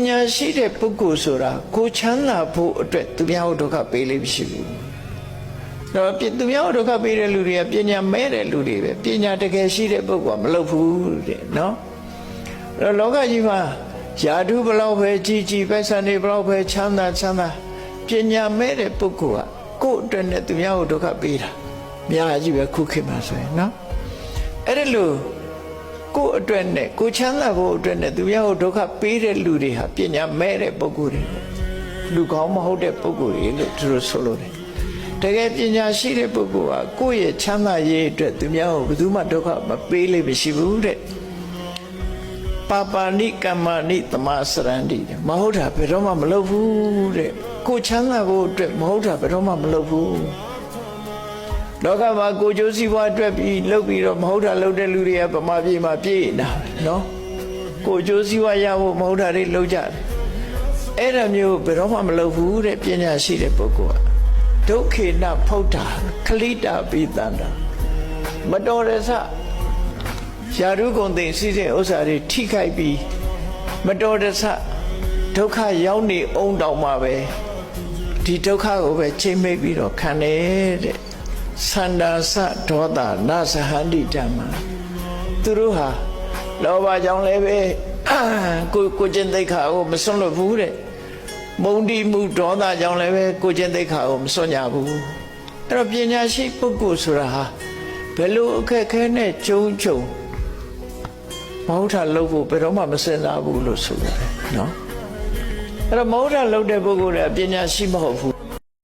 ညာရှိတဲ့ပုဂ္ဂိုလ်ဆိုတာကိုချမ်းသာဖို့အတွက်သူများကိုဒုက္ခပေးလိမ့်မရှိဘူးတော့သူများကိုဒုက္ခပေးတဲ့လူတွေကပညာမဲ့တဲ့လူတွေပဲပညာတကယ်ရှိတဲ့ပုဂ္ဂိုလ်ကမလုပ်ဘူးတဲ့နော်အဲ့တော့လောကကြီးမှာယာဓုဘလောက်ပဲကြီးကြီးပိုက်ဆံတွေဘလောက်ပဲချမ်းသာပညာမဲ့တဲ့ပုဂ္ဂိုလ်ကကိုယ့်အတွက်နဲ့သူများကိုဒုက္ခပေးတာများကြီးပဲခုခေတ်မှာဆိုရင်နော်အဲ့ဒါလို့ကိုယ့်အတွက်နဲ့ကိုချမ်းသာဖို့အတွက်နဲ့သူများကိုဒုက္ခပေးတဲ့လူတွေဟာပညာမဲ့တဲ့ပုဂ္ဂိုလ်တွေလူကောင်းမဟုတ်တဲ့ပုဂ္ဂိုလ်တွေလို့သူတို့ဆိုလို့တယ်တကယ်ပညာရှိတဲ့ပုဂ္ဂိုလ်ကကိုယ့်ရဲ့ချမ်းသာရေးအတွက်သူများကိုဘယ်သူမှဒုက္ခမပေးလိမ့်မရှိဘူးတဲ့ပါပါဏိကမ္မာဏိသမာစရန္တိမဟုတ်တာဘယ်တော့မှမလုပ်ဘူးတဲ့ကိုချမ်းသာဖို့အတွက်မဟုတ်တာဘယ်တော့မှမလုပ်ဘူးလောကမှာကိုကျိုးစည်းပွားအတွက်ပြီးလုပ်ပြီးတော့မဟုတ်တာလုပ်တဲ့လူတွေကဗမာပြည်မှာပြည့်နေတာနော်ကိုကျိုးစည်းပွားရဖို့မဟုတ်တာတွေလုပ်ကြတယ်အဲ့ဒါမျိုးဘယ်တော့မှမလုပ်ဘူးတဲ့ပညာရှိတဲ့ပုဂ္ဂိုလ်ကဒုက္ခေနဖုဒ္ဓခလိတာပိတန္တာမတော်ရစယာရုကုန်သိစီးတဲ့ဥစ္စာတွေထိခိုက်ပြီးမတော်တဆဒုက္ခရောက်နေအောင်တောင်မှပဲဒီဒုက္ခကိုပဲချိန်မိတ်ပြီးတော့ခံတယ်တဲ့သန္တာစဒေါသနာသဟန္တိဓမ္မသူတို့ဟာလောဘကြောင့်လည်းပဲကိုကျင့်သိက္ခာကိုမစွန့်လွတ်ဘူးတဲ့မုန်းတိမှုဒေါသကြောင့်လည်းပဲကိုကျင့်သိက္ခာကိုမစွန့်ကြဘူးအဲ့တော့ပညာရှိပုဂ္ဂိုလ်ဆိုတာဟာဘယ်လိုအခက်အခဲနဲ့ကြုံမဟုတ်တာလုပ်ဖို့ဘယ်တော့မှမစင်စားဘူးလို့ဆိုရတယ်နော်အဲ့တော့မဟုတ်တာလုပ်တဲ့ပုဂ္ဂိုလ်ကပညာရှိမဟုတ်ဘူး